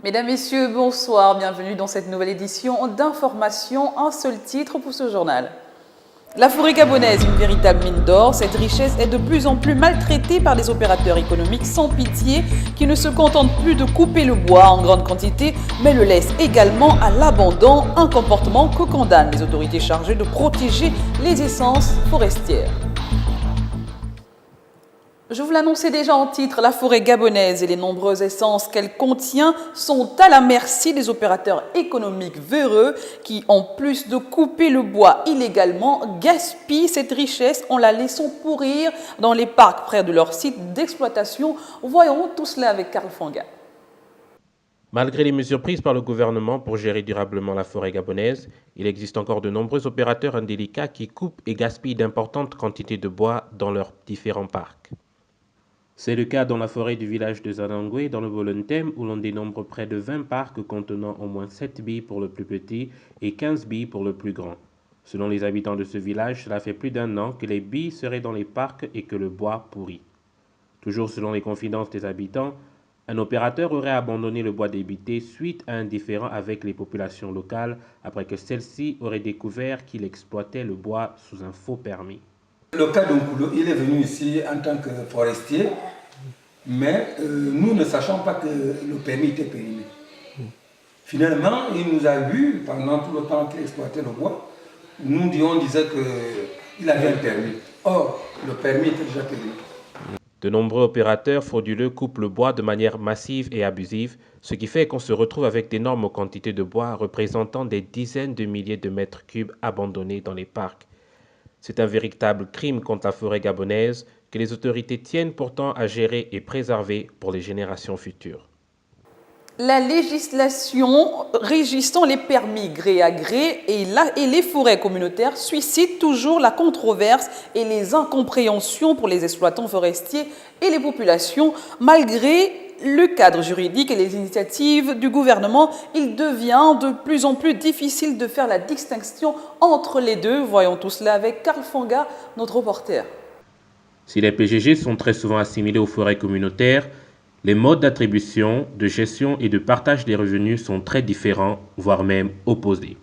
Mesdames, Messieurs, bonsoir, bienvenue dans cette nouvelle édition d'Information, un seul titre pour ce journal. La forêt gabonaise, une véritable mine d'or, cette richesse est de plus en plus maltraitée par des opérateurs économiques sans pitié qui ne se contentent plus de couper le bois en grande quantité, mais le laissent également à l'abandon, un comportement que condamnent les autorités chargées de protéger les essences forestières. Je vous l'annonçais déjà en titre, la forêt gabonaise et les nombreuses essences qu'elle contient sont à la merci des opérateurs économiques véreux qui, en plus de couper le bois illégalement, gaspillent cette richesse en la laissant pourrir dans les parcs près de leur site d'exploitation. Voyons tout cela avec Karl Fanga. Malgré les mesures prises par le gouvernement pour gérer durablement la forêt gabonaise, il existe encore de nombreux opérateurs indélicats qui coupent et gaspillent d'importantes quantités de bois dans leurs différents parcs. C'est le cas dans la forêt du village de Zanangwe, dans le Volontem, où l'on dénombre près de 20 parcs contenant au moins 7 billes pour le plus petit et 15 billes pour le plus grand. Selon les habitants de ce village, cela fait plus d'1 an que les billes seraient dans les parcs et que le bois pourrit. Toujours selon les confidences des habitants, un opérateur aurait abandonné le bois débité suite à un différend avec les populations locales après que celles-ci auraient découvert qu'il exploitait le bois sous un faux permis. Le cas d'Onkulo, il est venu ici en tant que forestier, mais nous ne sachons pas que le permis était périmé. Finalement, il nous a vus pendant tout le temps qu'il exploitait le bois. On disait qu'il avait un permis. Or, le permis était déjà périmé. De nombreux opérateurs frauduleux coupent le bois de manière massive et abusive, ce qui fait qu'on se retrouve avec d'énormes quantités de bois représentant des dizaines de milliers de mètres cubes abandonnés dans les parcs. C'est un véritable crime contre la forêt gabonaise que les autorités tiennent pourtant à gérer et préserver pour les générations futures. La législation régissant les permis gré à gré et les forêts communautaires suscite toujours la controverse et les incompréhensions pour les exploitants forestiers et les populations. Malgré le cadre juridique et les initiatives du gouvernement, il devient de plus en plus difficile de faire la distinction entre les deux. Voyons tout cela avec Karl Fanga, notre reporter. Si les PGG sont très souvent assimilés aux forêts communautaires, les modes d'attribution, de gestion et de partage des revenus sont très différents, voire même opposés.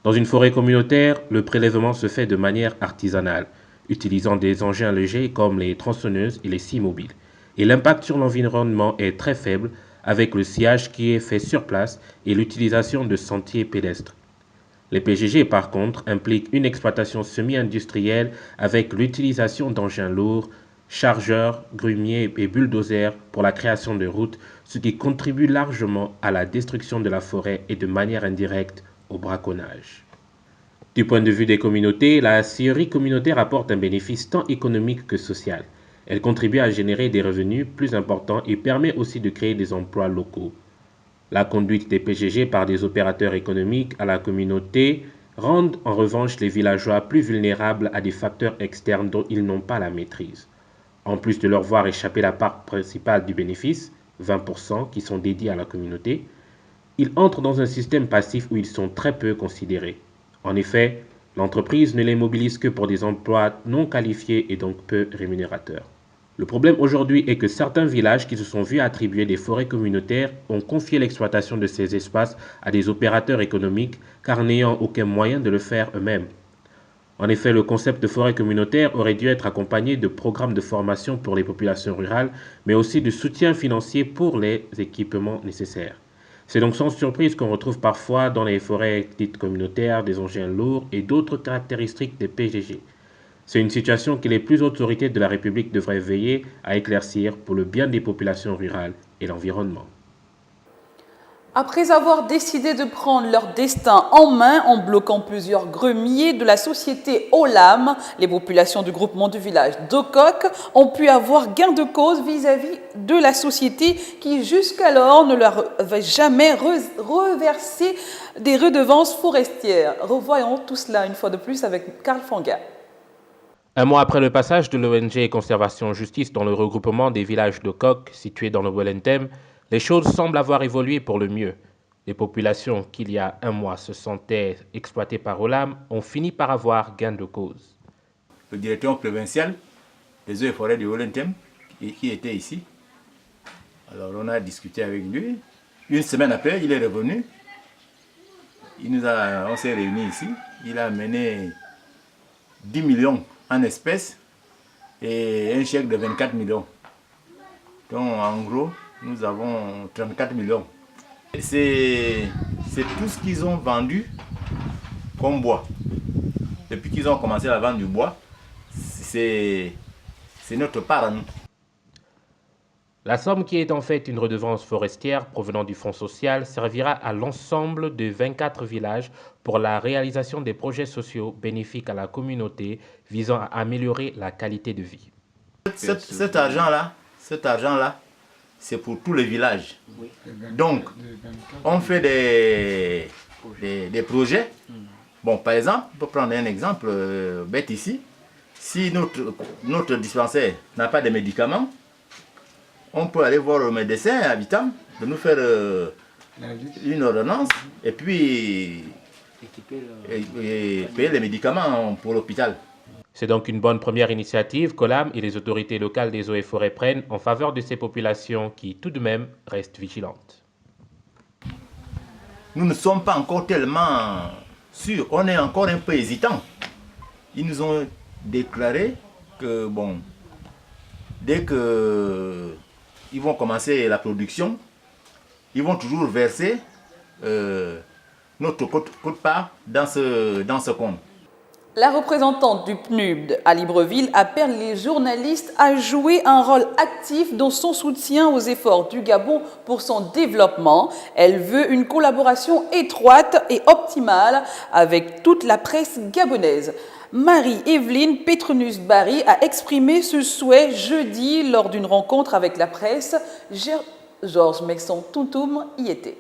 Dans une forêt communautaire, le prélèvement se fait de manière artisanale, utilisant des engins légers comme les tronçonneuses et les scies mobiles. Et l'impact sur l'environnement est très faible avec le sciage qui est fait sur place et l'utilisation de sentiers pédestres. Les PGG, par contre, impliquent une exploitation semi-industrielle avec l'utilisation d'engins lourds, chargeurs, grumiers et bulldozers pour la création de routes, ce qui contribue largement à la destruction de la forêt et de manière indirecte au braconnage. Du point de vue des communautés, la scierie communautaire apporte un bénéfice tant économique que social. Elle contribue à générer des revenus plus importants et permet aussi de créer des emplois locaux. La conduite des PGG par des opérateurs économiques à la communauté rendent en revanche les villageois plus vulnérables à des facteurs externes dont ils n'ont pas la maîtrise. En plus de leur voir échapper la part principale du bénéfice, 20% qui sont dédiés à la communauté, ils entrent dans un système passif où ils sont très peu considérés. En effet, l'entreprise ne les mobilise que pour des emplois non qualifiés et donc peu rémunérateurs. Le problème aujourd'hui est que certains villages qui se sont vus attribuer des forêts communautaires ont confié l'exploitation de ces espaces à des opérateurs économiques car n'ayant aucun moyen de le faire eux-mêmes. En effet, le concept de forêt communautaire aurait dû être accompagné de programmes de formation pour les populations rurales, mais aussi de soutien financier pour les équipements nécessaires. C'est donc sans surprise qu'on retrouve parfois dans les forêts dites communautaires des engins lourds et d'autres caractéristiques des PGG. C'est une situation que les plus hautes autorités de la République devraient veiller à éclaircir pour le bien des populations rurales et l'environnement. Après avoir décidé de prendre leur destin en main en bloquant plusieurs gremiers de la société Olam, les populations du groupement du village d'Okok ont pu avoir gain de cause vis-à-vis de la société qui jusqu'alors ne leur avait jamais reversé des redevances forestières. Revoyons tout cela une fois de plus avec Karl Fanga. Un mois après le passage de l'ONG Conservation Justice dans le regroupement des villages d'Okok situés dans le Volontem, les choses semblent avoir évolué pour le mieux. Les populations qui, il y a un mois, se sentaient exploitées par Olam ont fini par avoir gain de cause. Le directeur provincial des eaux et forêts du Volontem qui était ici, alors on a discuté avec lui Une semaine après, il est revenu. On s'est réunis ici. Il a amené 10 millions en espèces et un chèque de 24 millions. Donc en gros, nous avons 34 millions. C'est tout ce qu'ils ont vendu comme bois. Depuis qu'ils ont commencé à vendre du bois, c'est notre part à nous. La somme, qui est en fait une redevance forestière provenant du Fonds social, servira à l'ensemble de 24 villages pour la réalisation des projets sociaux bénéfiques à la communauté visant à améliorer la qualité de vie. Cet argent-là, c'est pour tous les villages. Donc, on fait des projets. Bon, par exemple, pour prendre un exemple bête ici, si notre dispensaire n'a pas de médicaments, on peut aller voir le médecin habitant de nous faire une ordonnance et puis payer les médicaments pour l'hôpital. C'est donc une bonne première initiative qu'Olam et les autorités locales des eaux et forêts prennent en faveur de ces populations qui, tout de même, restent vigilantes. Nous ne sommes pas encore tellement sûrs, on est encore un peu hésitants. Ils nous ont déclaré que, bon, dès que ils vont commencer la production, ils vont toujours verser notre quote-part dans ce compte. La représentante du PNUD à Libreville appelle les journalistes à jouer un rôle actif dans son soutien aux efforts du Gabon pour son développement. Elle veut une collaboration étroite et optimale avec toute la presse gabonaise. Marie-Evelyne Petronius-Barry a exprimé ce souhait jeudi lors d'une rencontre avec la presse. Georges Mexon-Tuntum y était.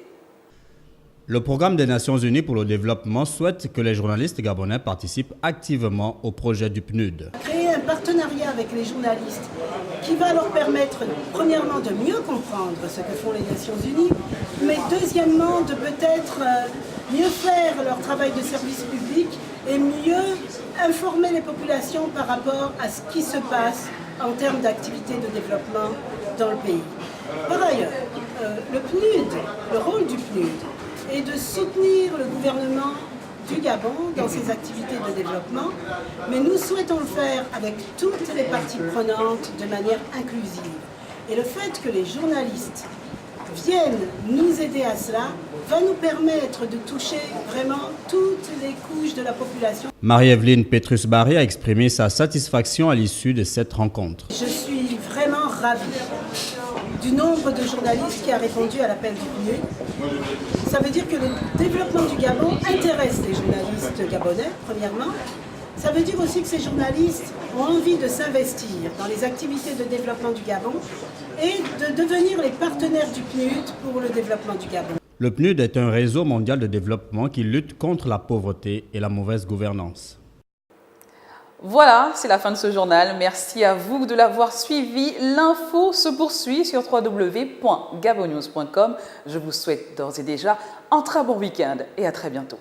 Le programme des Nations Unies pour le développement souhaite que les journalistes gabonais participent activement au projet du PNUD. Créer un partenariat avec les journalistes qui va leur permettre, premièrement, de mieux comprendre ce que font les Nations Unies, mais deuxièmement, de peut-être mieux faire leur travail de service public et mieux informer les populations par rapport à ce qui se passe en termes d'activités de développement dans le pays. Par ailleurs, le PNUD, le rôle du PNUD, est de soutenir le gouvernement du Gabon dans ses activités de développement, mais nous souhaitons le faire avec toutes les parties prenantes de manière inclusive. Et le fait que les journalistes viennent nous aider à cela va nous permettre de toucher vraiment toutes les couches de la population. Marie-Evelyne Petrus-Barry a exprimé sa satisfaction à l'issue de cette rencontre. Je suis vraiment ravie du nombre de journalistes qui a répondu à l'appel du PNUD. Ça veut dire que le développement du Gabon intéresse les journalistes gabonais, premièrement. Ça veut dire aussi que ces journalistes ont envie de s'investir dans les activités de développement du Gabon et de devenir les partenaires du PNUD pour le développement du Gabon. Le PNUD est un réseau mondial de développement qui lutte contre la pauvreté et la mauvaise gouvernance. Voilà, c'est la fin de ce journal. Merci à vous de l'avoir suivi. L'info se poursuit sur www.gabonnews.com. Je vous souhaite d'ores et déjà un très bon week-end et à très bientôt.